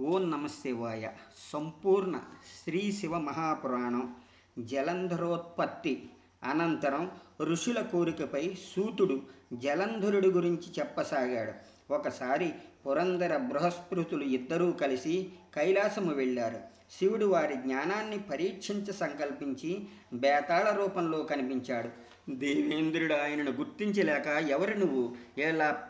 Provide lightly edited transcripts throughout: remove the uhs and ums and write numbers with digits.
ఓం నమ శివాయ. సంపూర్ణ శ్రీ శివ మహాపురాణం. జలంధరోత్పత్తి అనంతరం ఋషుల కోరికపై సూతుడు జలంధరుడి గురించి చెప్పసాగాడు. ఒకసారి పురందర బృహస్పృతులు ఇద్దరూ కలిసి కైలాసము వెళ్ళారు. శివుడు వారి జ్ఞానాన్ని పరీక్షించ సంకల్పించి బేతాళ రూపంలో కనిపించాడు. దేవేంద్రుడు ఆయనను గుర్తించలేక, ఎవరు నువ్వు, ఎలా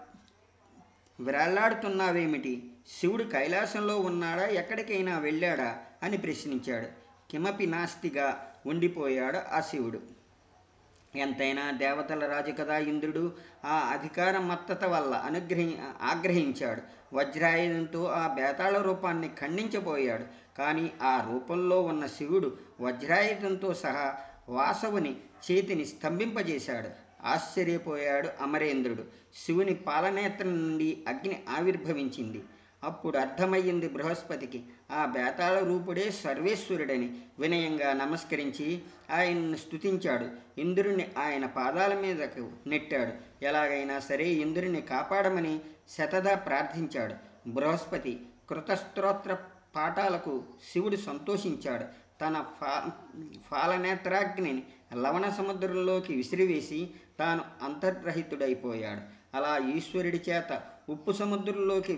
వేలాడుతున్నావేమిటి? శివుడు కైలాసంలో ఉన్నాడా, ఎక్కడికైనా వెళ్ళాడా అని ప్రశ్నించాడు. కిమపి నాస్తిగా ఉండిపోయాడు ఆ శివుడు. ఎంతైనా దేవతల రాజు కదా ఇంద్రుడు. ఆ అధికార మత్తత వల్ల ఆగ్రహించాడు. వజ్రాయుధంతో ఆ బేతాళ రూపాన్ని ఖండించబోయాడు. కానీ ఆ రూపంలో ఉన్న శివుడు వజ్రాయుధంతో సహా వాసవుని చేతిని స్తంభింపజేశాడు. ఆశ్చర్యపోయాడు అమరేంద్రుడు. శివుని పాలనేత్రం నుండి అగ్ని ఆవిర్భవించింది. అప్పుడు అర్థమయ్యింది బృహస్పతికి, ఆ బేతాళ రూపుడే సర్వేశ్వరుడని. వినయంగా నమస్కరించి ఆయన్ను స్తుతించాడు. ఇంద్రుని ఆయన పాదాల మీదకు నెట్టాడు. ఎలాగైనా సరే ఇంద్రుని కాపాడమని శతదా ప్రార్థించాడు. బృహస్పతి కృతస్తోత్ర పాఠాలకు శివుడు సంతోషించాడు. తన ఫాలనేత్రాగ్నిని లవణ సముద్రంలోకి విసిరివేసి తాను అంతర్రహితుడైపోయాడు. అలా ఈశ్వరుడి చేత ఉప్పు సముద్రంలోకి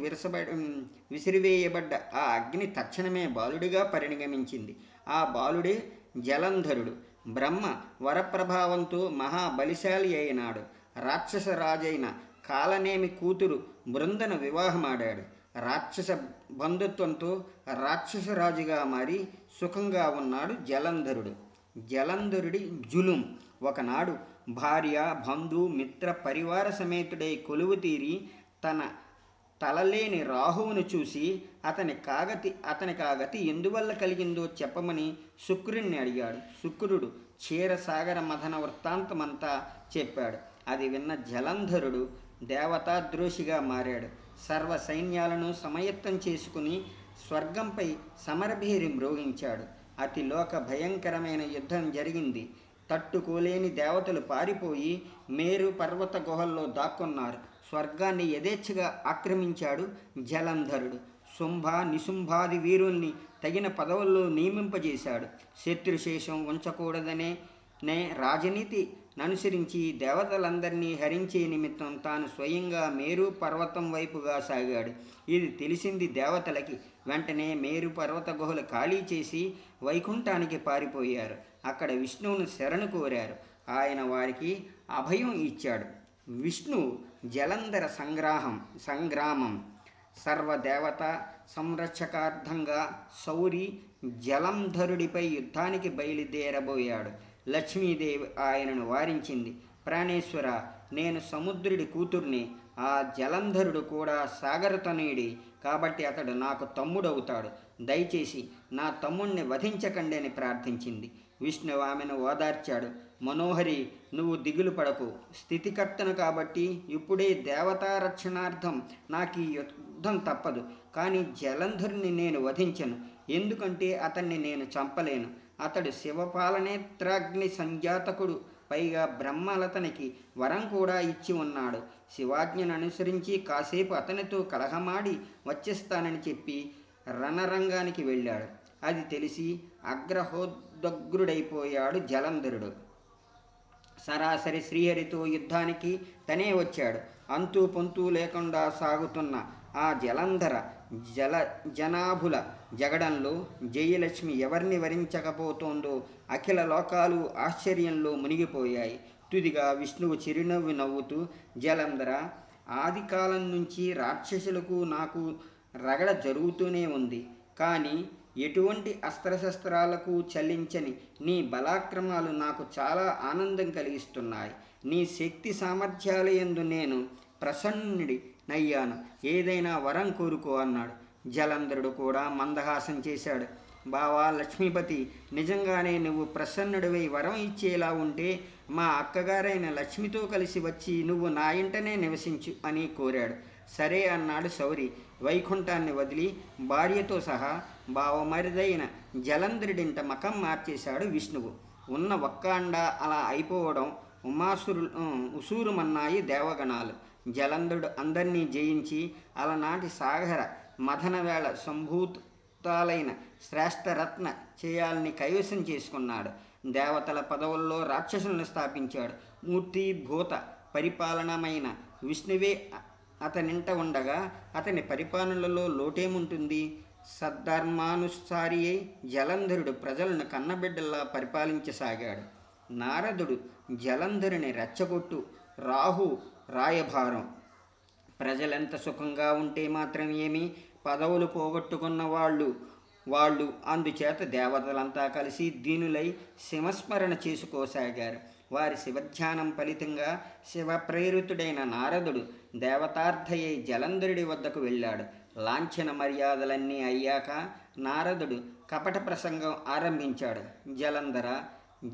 విసిరివేయబడ్డ ఆ అగ్ని తక్షణమే బాలుడిగా పరిణమించింది. ఆ బాలుడే జలంధరుడు. బ్రహ్మ వరప్రభావంతో మహాబలిశాలి అయినాడు. రాక్షస రాజైన కాలనేమి కూతురు బృందను వివాహమాడాడు. రాక్షస బంధుత్వంతో రాక్షసరాజుగా మారి సుఖంగా ఉన్నాడు జలంధరుడు. జలంధరుడి జులుం. ఒకనాడు భార్య, బంధు, మిత్ర పరివార సమేతుడై కొలువు తీరి తన తలలేని రాహువును చూసి అతనికి ఆ గతి ఎందువల్ల కలిగిందో చెప్పమని శుక్రుణ్ణి అడిగాడు. శుక్రుడు క్షీరసాగర మథన వృత్తాంతమంతా చెప్పాడు. అది విన్న జలంధరుడు దేవతాద్రోషిగా మారాడు. సర్వ సైన్యాలను సమయత్తం చేసుకుని స్వర్గంపై సమరభేరి మ్రోగించాడు. అతి లోక భయంకరమైన యుద్ధం జరిగింది. తట్టుకోలేని దేవతలు పారిపోయి మేరు పర్వత గుహల్లో దాక్కున్నారు. స్వర్గాన్ని యథేచ్ఛగా ఆక్రమించాడు జలంధరుడు. శుంభ, నిశుంభాది వీరుల్ని తగిన పదవుల్లో నియమింపజేశాడు. శత్రుశేషం ఉంచకూడదనే రాజనీతి అనుసరించి దేవతలందరినీ హరించే నిమిత్తం తాను స్వయంగా మేరు పర్వతం వైపుగా సాగాడు. ఇది తెలిసింది దేవతలకి. వెంటనే మేరు పర్వత గుహలు ఖాళీ చేసి వైకుంఠానికి పారిపోయారు. అక్కడ విష్ణువును శరణు కోరారు. ఆయన వారికి అభయం ఇచ్చాడు. విష్ణు జలంధర సంగ్రామం సర్వదేవత సంరక్షకార్థంగా శౌరి జలంధరుడిపై యుద్ధానికి బయలుదేరబోయాడు. లక్ష్మీదేవి ఆయనను వారించింది. ప్రాణేశ్వర, నేను సముద్రుడి కూతుర్ని. ఆ జలంధరుడు కూడా సాగరతనయుడి, కాబట్టి అతడు నాకు తమ్ముడవుతాడు. దయచేసి నా తమ్ముణ్ణి వధించకండి అని ప్రార్థించింది. విష్ణువు ఆమెను ఓదార్చాడు. మనోహరి, నువ్వు దిగులు పడకు. స్థితికర్తను కాబట్టి ఇప్పుడే దేవతా రక్షణార్థం నాకు ఈ యుద్ధం తప్పదు. కానీ జలంధరుని నేను వధించను. ఎందుకంటే అతన్ని నేను చంపలేను. అతడు శివపాలనేత్రాగ్ని సంజాతకుడు. పైగా బ్రహ్మలతనికి వరం కూడా ఇచ్చి ఉన్నాడు. శివాజ్ఞను అనుసరించి కాసేపు అతనితో కలహమాడి వచ్చేస్తానని చెప్పి రణరంగానికి వెళ్ళాడు. అది తెలిసి అగ్రహోదగ్రుడైపోయాడు జలంధరుడు. సరాసరి శ్రీహరితో యుద్ధానికి తనే వచ్చాడు. అంతూ పొంతూ లేకుండా సాగుతున్న ఆ జలంధర జనాభుల జగడంలో జయలక్ష్మి ఎవరిని వరించకపోతోందో అఖిల లోకాలు ఆశ్చర్యంలో మునిగిపోయాయి. తుదిగా విష్ణువు చిరునవ్వు నవ్వుతూ, జలంధర, ఆది కాలం నుంచి రాక్షసులకు నాకు రగడ జరుగుతూనే ఉంది. కానీ ఎటువంటి అస్త్రశస్త్రాలకు చలించని నీ బలాక్రమాలు నాకు చాలా ఆనందం కలిగిస్తున్నాయి. నీ శక్తి సామర్థ్యాలయందు నేను ప్రసన్నుడి నయ్యాను. ఏదైనా వరం కోరుకో అన్నాడు. జలంధరుడు కూడా మందహాసం చేశాడు. బావా లక్ష్మీపతి, నిజంగానే నువ్వు ప్రసన్నుడివై వరం ఇచ్చేలా ఉంటే మా అక్కగారైన లక్ష్మితో కలిసి వచ్చి నువ్వు నా ఇంటనే నివసించు అని కోరాడు. సరే అన్నాడు శౌరి. వైకుంఠాన్ని వదిలి భార్యతో సహా బావమరిదైన జలంధరుడింట మకం మార్చేశాడు విష్ణువు. ఉన్న ఒక్కాండ అలా అయిపోవడం ఉసూరుమన్నాయి దేవగణాలు. జలంధరుడు అందరినీ జయించి అలనాటి సాగర మదనవేళ సంభూతాలైన శ్రేష్టరత్న చేయాలని కైవసం చేసుకున్నాడు. దేవతల పదవుల్లో రాక్షసులను స్థాపించాడు. మూర్తి భూత పరిపాలనమైన విష్ణువే అతనింట ఉండగా అతని పరిపాలనలో లోటేముంటుంది? సద్ధర్మానుసారి అయి జలంధరుడు ప్రజలను కన్నబిడ్డల్లా పరిపాలించసాగాడు. నారదుడు జలంధరుని రెచ్చగొట్టు రాహు రాయభారం. ప్రజలెంత సుఖంగా ఉంటే మాత్రం ఏమి, పదవులు పోగొట్టుకున్న వాళ్ళు అందుచేత దేవతలంతా కలిసి దీనులై శివస్మరణ చేసుకోసాగారు. వారి శివధ్యానం ఫలితంగా శివప్రేరితుడైన నారదుడు దేవతార్థయ్యై జలంధరుడి వద్దకు వెళ్ళాడు. లాంఛన మర్యాదలన్నీ అయ్యాక నారదుడు కపట ప్రసంగం ఆరంభించాడు. జలంధర,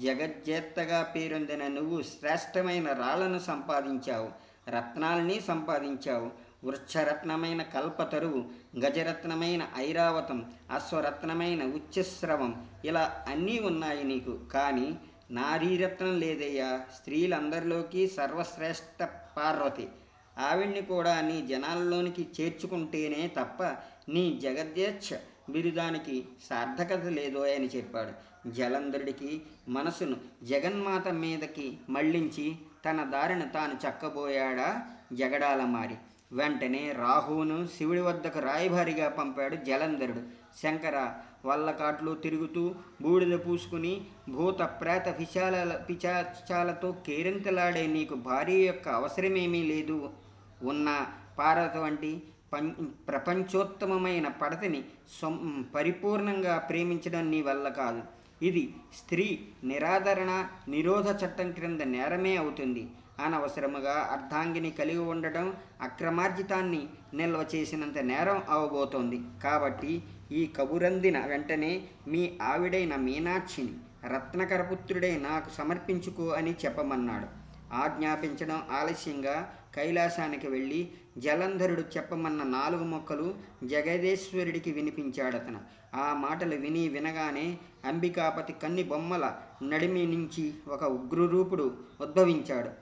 జగజ్జేత్తగా పేరొందిన నువ్వు శ్రేష్టమైన రాళ్లను సంపాదించావు, రత్నాలని సంపాదించావు. వృక్షరత్నమైన కల్పతరువు, గజరత్నమైన ఐరావతం, అశ్వరత్నమైన ఉచ్చస్రవం, ఇలా అన్నీ ఉన్నాయి నీకు. కానీ నారీరత్నం లేదయ్యా. స్త్రీలందరిలోకి సర్వశ్రేష్ఠ పార్వతి. ఆవిడ్ని కూడా నీ జనాల్లోనికి చేర్చుకుంటేనే తప్ప నీ జగద్యేచ్ఛ బిరుదానికి సార్థకత లేదో అని చెప్పాడు. జలంధరుడికి మనసును జగన్మాత మీదకి మళ్లించి తన దారిని తాను చక్కబోయాడా జగడాల మారి. వెంటనే రాహువును శివుడి వద్దకు రాయభారిగా పంపాడు జలంధరుడు. శంకర, వల్లకాట్లు తిరుగుతూ బూడిద పూసుకుని భూత ప్రేత పిశాచాలతో కేరింతలాడే నీకు భార్య యొక్క అవసరమేమీ లేదు. ఉన్న పార్వతి వంటి ప్రపంచోత్తమమైన పడతిని పరిపూర్ణంగా ప్రేమించడం నీ వల్ల కాదు. ఇది స్త్రీ నిరాదరణ నిరోధ చట్టం క్రింద నేరమే అవుతుంది. అనవసరముగా అర్ధాంగిని కలిగి ఉండటం అక్రమార్జితాన్ని నిల్వ చేసినంత నేరం అవబోతోంది. కాబట్టి ఈ కబురందిన వెంటనే మీ ఆవిడైన మీనాక్షిని రత్నకరపుత్రుడై నాకు సమర్పించుకో అని చెప్పమన్నాడు. ఆజ్ఞాపించడం ఆలస్యంగా కైలాసానికి వెళ్ళి జలంధరుడు చెప్పమన్న 4 మొక్కలు జగదేశ్వరుడికి వినిపించాడతను. ఆ మాటలు వినగానే అంబికాపతి కన్ని బొమ్మల నడిమి నుంచి ఒక ఉగ్రరూపుడు ఉద్భవించాడు.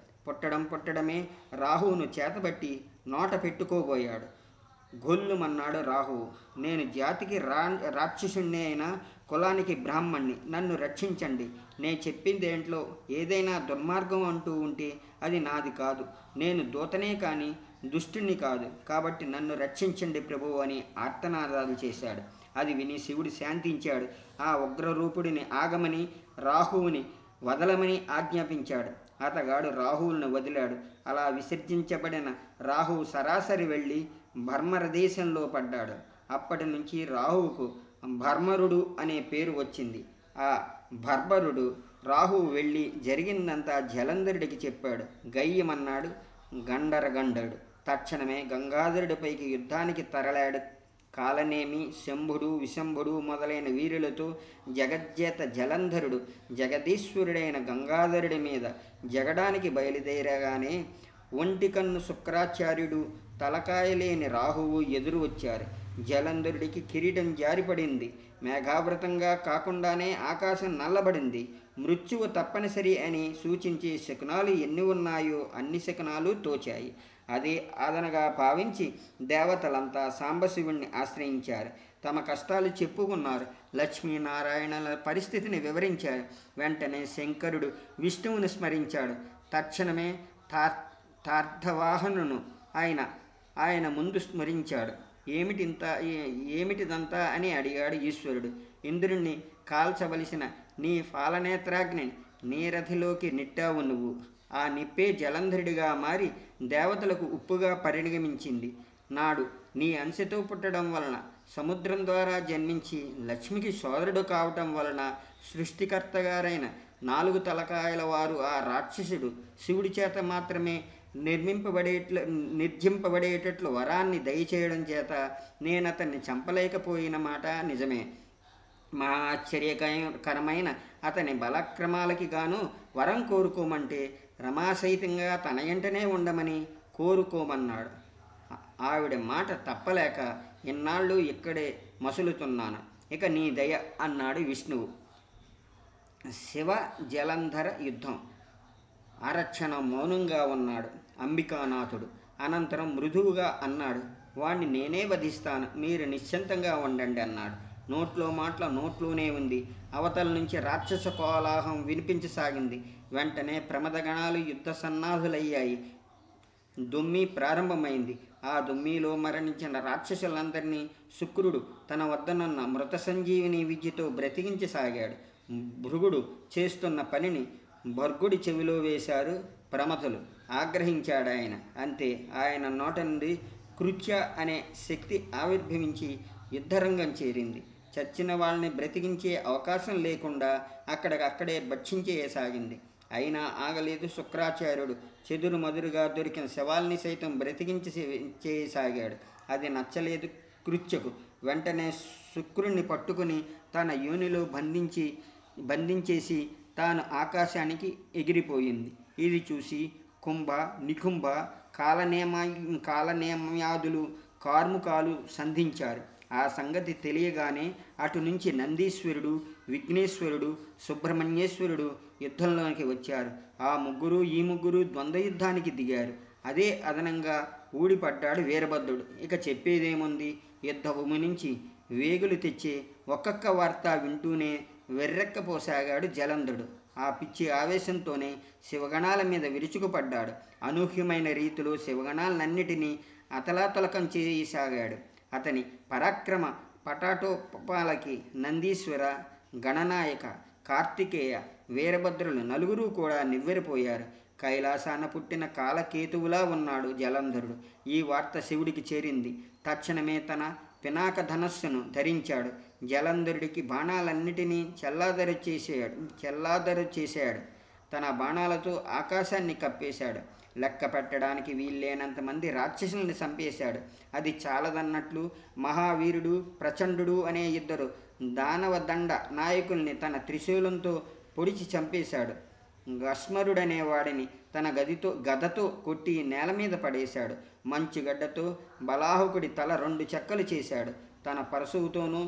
పుట్టడమే రాహువును చేతబట్టి నోట పెట్టుకోబోయాడు. గొల్లుమన్నాడు రాహువు. నేను జాతికి రాక్షసుణ్ణి అయినా కులానికి బ్రాహ్మణ్ణి, నన్ను రక్షించండి. నేను చెప్పిందేంట్లో ఏదైనా దుర్మార్గం అంటూ ఉంటే అది నాది కాదు. నేను దూతనే కానీ దుష్టుణ్ణి కాదు. కాబట్టి నన్ను రక్షించండి ప్రభువు అని ఆర్తనాదాలు చేశాడు. అది విని శివుడు శాంతించాడు. ఆ ఉగ్రరూపుడిని ఆగమని రాహువుని వదలమని ఆజ్ఞాపించాడు. అతగాడు రాహువులను వదిలాడు. అలా విసర్జించబడిన రాహువు సరాసరి వెళ్ళి భర్మర దేశంలో పడ్డాడు. అప్పటి నుంచి రాహువుకు భర్మరుడు అనే పేరు వచ్చింది. ఆ భర్బరుడు రాహువు వెళ్ళి జరిగిందంతా జలంధరుడికి చెప్పాడు. గయ్యమన్నాడు గండరగండడు. తక్షణమే గంగాధరుడిపైకి యుద్ధానికి తరలాడు. కాలనేమి, శంభుడు, విశంభుడు మొదలైన వీరులతో జగజ్జేత జలంధరుడు జగదీశ్వరుడైన గంగాధరుడి మీద జగడానికి బయలుదేరగానే ఒంటికన్ను శుక్రాచార్యుడు, తలకాయలేని రాహువు ఎదురు వచ్చారు. జలంధరుడికి కిరీటం జారిపడింది. మేఘావృతంగా కాకుండానే ఆకాశం నల్లబడింది. మృత్యువు తప్పనిసరి అని సూచించే శకునాలు ఎన్ని ఉన్నాయో అన్ని శకునాలు తోచాయి. అదే ఆదనగా భావించి దేవతలంతా సాంబశివుణ్ణి ఆశ్రయించారు. తమ కష్టాలు చెప్పుకున్నారు. లక్ష్మీనారాయణల పరిస్థితిని వివరించారు. వెంటనే శంకరుడు విష్ణువుని స్మరించాడు. తక్షణమే తార్థవాహనును ఆయన ముందు స్మరించాడు. ఏమిటిదంతా అని అడిగాడు ఈశ్వరుడు. ఇంద్రుణ్ణి కాల్చవలసిన నీ ఫాలనేత్రాగ్ని నీరథిలోకి నెట్టావు నువ్వు. ఆ నిప్పే జలంధరుడిగా మారి దేవతలకు ఉప్పుగా పరిణమించింది. నాడు నీ అంశతో పుట్టడం వలన, సముద్రం ద్వారా జన్మించి లక్ష్మికి సోదరుడు కావటం వలన సృష్టికర్తగారైన 4 తలకాయల వారు ఆ రాక్షసుడు శివుడి చేత మాత్రమే నిర్జింపబడేటట్లు వరాన్ని దయచేయడం చేత నేనతన్ని చంపలేకపోయిన మాట నిజమే. మా ఆశ్చర్యకరమైన అతని బలక్రమాలకి గాను వరం కోరుకోమంటే రమాసహితంగా తన ఎంటనే ఉండమని కోరుకోమన్నాడు. ఆవిడ మాట తప్పలేక ఇన్నాళ్ళు ఇక్కడే మసులుతున్నాను. ఇక నీ దయ అన్నాడు విష్ణువు. శివ జలంధర యుద్ధం. అరక్షణం మౌనంగా ఉన్నాడు అంబికానాథుడు. అనంతరం మృదువుగా అన్నాడు. వాణ్ణి నేనే వధిస్తాను, మీరు నిశ్చింతంగా ఉండండి అన్నాడు. నోట్లో మాటల నోట్లోనే ఉంది. అవతల నుంచి రాక్షస కోలాహం వినిపించసాగింది. వెంటనే ప్రమదగణాలు యుద్ధ సన్నాహులయ్యాయి. దుమ్మి ప్రారంభమైంది. ఆ దుమ్మిలో మరణించిన రాక్షసులందరినీ శుక్రుడు తన వద్దనున్న మృత సంజీవిని విద్యతో బ్రతికించసాగాడు. భృగుడు చేస్తున్న పనిని భర్గుడి చెవిలో వేశారు ప్రమథులు. ఆగ్రహించాడాయన. అంతే, ఆయన నోట నుండి కృత్య అనే శక్తి ఆవిర్భవించి యుద్ధరంగం చేరింది. చచ్చిన వాళ్ళని బ్రతికించే అవకాశం లేకుండా అక్కడికక్కడే భక్షించేయసాగింది. అయినా ఆగలేదు శుక్రాచార్యుడు. చెదురు మదురుగా దొరికిన శవాల్ని సైతం బ్రతికించి చేయసాగాడు. అది నచ్చలేదు కృత్యకు. వెంటనే శుక్రుణ్ణి పట్టుకుని తన యోనిలో బంధించేసి తాను ఆకాశానికి ఎగిరిపోయింది. ఇది చూసి కుంభ, నికుంభ, కాలనేమ్యాదులు కార్ముకాలు సంధించారు. ఆ సంగతి తెలియగానే అటు నుంచి నందీశ్వరుడు, విఘ్నేశ్వరుడు, సుబ్రహ్మణ్యేశ్వరుడు యుద్ధంలోనికి వచ్చారు. ఆ ముగ్గురు ఈ ముగ్గురు ద్వంద్వయుద్ధానికి దిగారు. అదే అదనంగా ఊడిపడ్డాడు వీరభద్రుడు. ఇక చెప్పేదేముంది? యుద్ధభూమి నుంచి వేగులు తెచ్చే ఒక్కొక్క వార్త వింటూనే వెర్రెక్కపోసాగాడు జలంధరుడు. ఆ పిచ్చి ఆవేశంతోనే శివగణాల మీద విరుచుకుపడ్డాడు. అనూహ్యమైన రీతిలో శివగణాలన్నిటినీ అతలాతలకం చేయసాగాడు. అతని పరాక్రమ పటాటోపాలకి నందీశ్వర, గణనాయక, కార్తికేయ, వీరభద్రులు నలుగురు కూడా నివ్వెరపోయారు. కైలాసాన పుట్టిన కాలకేతువులా ఉన్నాడు జలంధరుడు. ఈ వార్త శివుడికి చేరింది. తక్షణమే తన పినాక ధనస్సును ధరించాడు. జలంధరుడికి బాణాలన్నిటినీ చెల్లాదరు చేశాడు. తన బాణాలతో ఆకాశాన్ని కప్పేశాడు. లెక్క పెట్టడానికి వీల్లేనంతమంది రాక్షసుల్ని చంపేశాడు. అది చాలదన్నట్లు మహావీరుడు, ప్రచండు అనే ఇద్దరు దానవ దండ నాయకుల్ని తన త్రిశూలంతో పొడిచి చంపేశాడు. గస్మరుడనే వాడిని తన గదతో కొట్టి నేల మీద పడేశాడు. మంచుగడ్డతో బలాహుకుడి తల 2 చెక్కలు చేశాడు. తన పరశువుతోనూ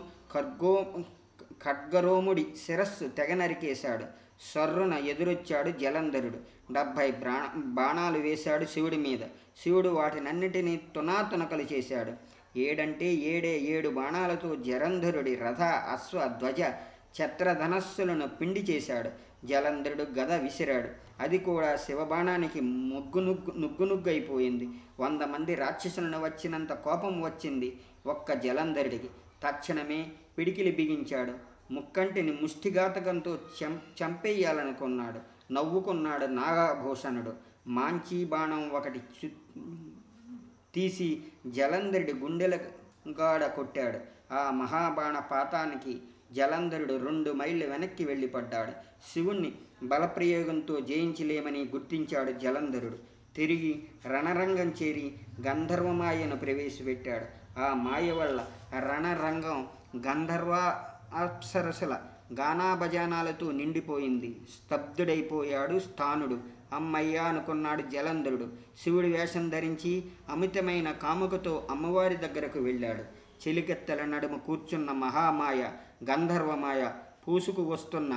ఖడ్గరోముడి శిరస్సు తెగ నరికేశాడు. సర్రున ఎదురొచ్చాడు జలంధరుడు. 70 బాణాలు వేశాడు శివుడి మీద. శివుడు వాటినన్నిటినీ తునాతునకలు చేశాడు. 7 బాణాలతో జలంధరుడి రథ, అశ్వ, ధ్వజ, ఛత్రధనస్సులను పిండి చేశాడు. జలంధరుడు గద విసిరాడు. అది కూడా శివబాణానికి నుగ్గునుగ్గైపోయింది. 100 మంది రాక్షసులను వచ్చినంత కోపం వచ్చింది ఒక్క జలంధరుడికి. తక్షణమే పిడికిలి బిగించాడు. ముక్కంటిని ముష్టిఘాతకంతో చంపేయాలనుకున్నాడు. నవ్వుకున్నాడు నాగభూషణుడు. మాంచీ బాణం ఒకటి తీసి జలంధరుడి గుండెల గాడ కొట్టాడు. ఆ మహాబాణ పాతానికి జలంధరుడు 2 మైళ్ళు వెనక్కి వెళ్ళిపడ్డాడు. శివుణ్ణి బలప్రయోగంతో జయించలేమని గుర్తించాడు జలంధరుడు. తిరిగి రణరంగం చేరి గంధర్వమాయను ప్రవేశపెట్టాడు. ఆ మాయ వల్ల రణరంగం గంధర్వ అప్సరసుల గానాభజానాలతో నిండిపోయింది. స్తబ్దుడైపోయాడు స్థానుడు. అమ్మయ్య అనుకున్నాడు జలంధరుడు. శివుడి వేషం ధరించి అమితమైన కాముకతో అమ్మవారి దగ్గరకు వెళ్ళాడు. చెలికెత్తల నడుము కూర్చున్న మహామాయ, గంధర్వమాయ, పూసుకు వస్తున్న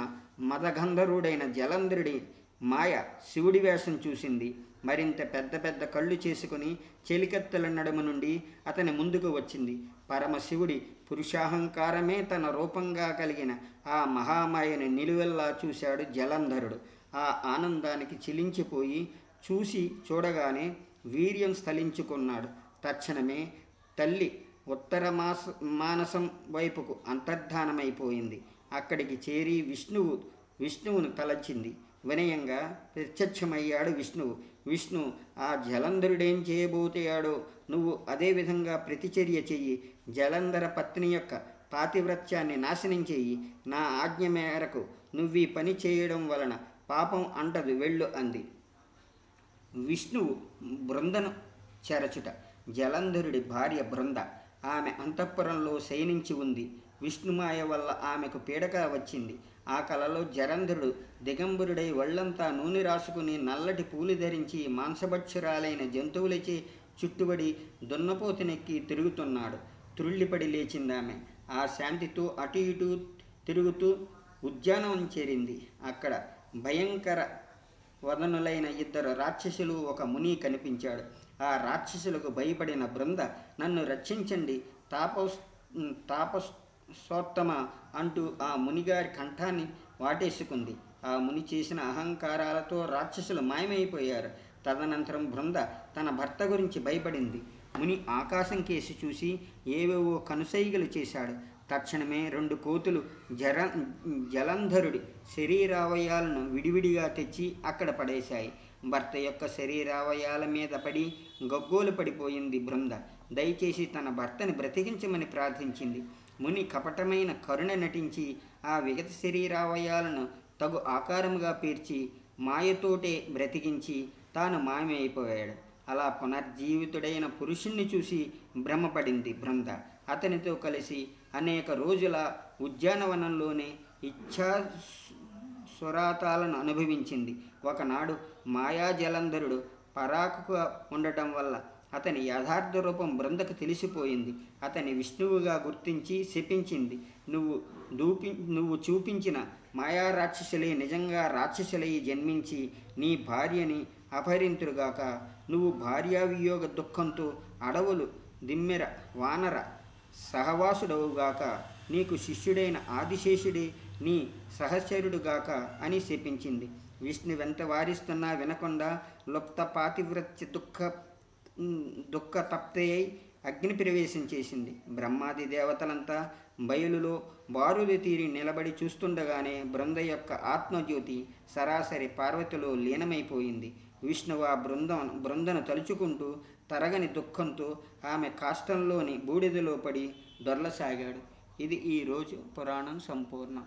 మదగంధరుడైన జలంధరుడి మాయ శివుడి వేషం చూసింది. మరింత పెద్ద పెద్ద కళ్ళు చేసుకుని చెలికెత్తల నడుము నుండి అతని ముందుకు వచ్చింది. పరమశివుడి పురుషాహంకారమే తన రూపంగా కలిగిన ఆ మహామాయను నిలువెల్లా చూశాడు జలంధరుడు. ఆ ఆనందానికి చిలించిపోయి చూడగానే వీర్యం స్థలించుకున్నాడు. తక్షణమే తల్లి ఉత్తర మానసం వైపుకు అంతర్ధానమైపోయింది. అక్కడికి చేరి విష్ణువును తలచింది. వినయంగా ప్రత్యక్షమయ్యాడు విష్ణువు. విష్ణు, ఆ జలంధరుడేం చేయబోతాడో నువ్వు అదేవిధంగా ప్రతిచర్య చెయ్యి. జలంధర పత్ని యొక్క పాతివ్రత్యాన్ని నాశనం చెయ్యి. నా ఆజ్ఞ మేరకు నువ్వీ పని చేయడం వలన పాపం అంటదు, వెళ్ళు అంది. విష్ణువు బృందను చెరచుట. జలంధరుడి భార్య బృంద. ఆమె అంతఃపురంలో శయనించి ఉంది. విష్ణుమాయ వల్ల ఆమెకు పీడక వచ్చింది. ఆ కలలో జలంధరుడు దిగంబరుడై ఒళ్లంతా నూనె రాసుకుని నల్లటి పూలు ధరించి మాంసభక్షురాలైన జంతువులచే చుట్టుబడి దున్నపోతునెక్కి తిరుగుతున్నాడు. త్రుళ్ళిపడి లేచిందామె. ఆ శాంతితో అటు ఇటు తిరుగుతూ ఉద్యానవనం చేరింది. అక్కడ భయంకర వదనులైన 2 రాక్షసులు, ఒక ముని కనిపించాడు. ఆ రాక్షసులకు భయపడిన బృంద నన్ను రక్షించండి తాపసోత్తమ అంటూ ఆ మునిగారి కంఠాన్ని వాటేసుకుంది. ఆ ముని చేసిన అహంకారాలతో రాక్షసులు మాయమైపోయారు. తదనంతరం బృంద తన భర్త గురించి భయపడింది. ముని ఆకాశం కేసి చూసి ఏవేవో కనుసైగలు చేశాడు. తక్షణమే 2 కోతులు జలంధరుడి శరీరావయాలను విడివిడిగా తెచ్చి అక్కడ పడేశాయి. భర్త యొక్క శరీరావయాల మీద పడి గగ్గోలు పడిపోయింది బృంద. దయచేసి తన భర్తని బ్రతికించమని ప్రార్థించింది. ముని కపటమైన కరుణ నటించి ఆ విగత శరీరావయాలను తగు ఆకారముగా పేర్చి మాయతోటే బ్రతికించి తాను మాయమైపోయాడు. అలా పునర్జీవితుడైన పురుషుణ్ణి చూసి భ్రమపడింది బృంద. అతనితో కలిసి అనేక రోజుల ఉద్యానవనంలోనే ఇచ్ఛా స్వరాతాలను అనుభవించింది. ఒకనాడు మాయాజలంధరుడు పరాకుగా ఉండటం వల్ల అతని యథార్థ రూపం బృందకు తెలిసిపోయింది. అతని విష్ణువుగా గుర్తించి శపించింది. నువ్వు చూపించిన మాయారాక్షసులే నిజంగా రాక్షసులై జన్మించి నీ భార్యని అపహరింతురుగాక. నువ్వు భార్యావియోగ దుఃఖంతో అడవులు దిమ్మెర వానర సహవాసుడవుగాక. నీకు శిష్యుడైన ఆదిశేషుడే నీ సహచరుడుగాక అని శపించింది. విష్ణు వెంట వారిస్తున్నా వినకుండా లుప్త పాతివ్రత్య దుఃఖ తప్తయ్యై అగ్ని ప్రవేశం చేసింది. బ్రహ్మాది దేవతలంతా బయలులో బారులు తీరి నిలబడి చూస్తుండగానే బృంద యొక్క ఆత్మజ్యోతి సరాసరి పార్వతిలో లీనమైపోయింది. విష్ణువు ఆ బృందను తలుచుకుంటూ తరగని దుఃఖంతో ఆమె కాష్టంలోని బూడిదలో పడి దొర్లసాగాడు. ఇది ఈరోజు పురాణం సంపూర్ణం.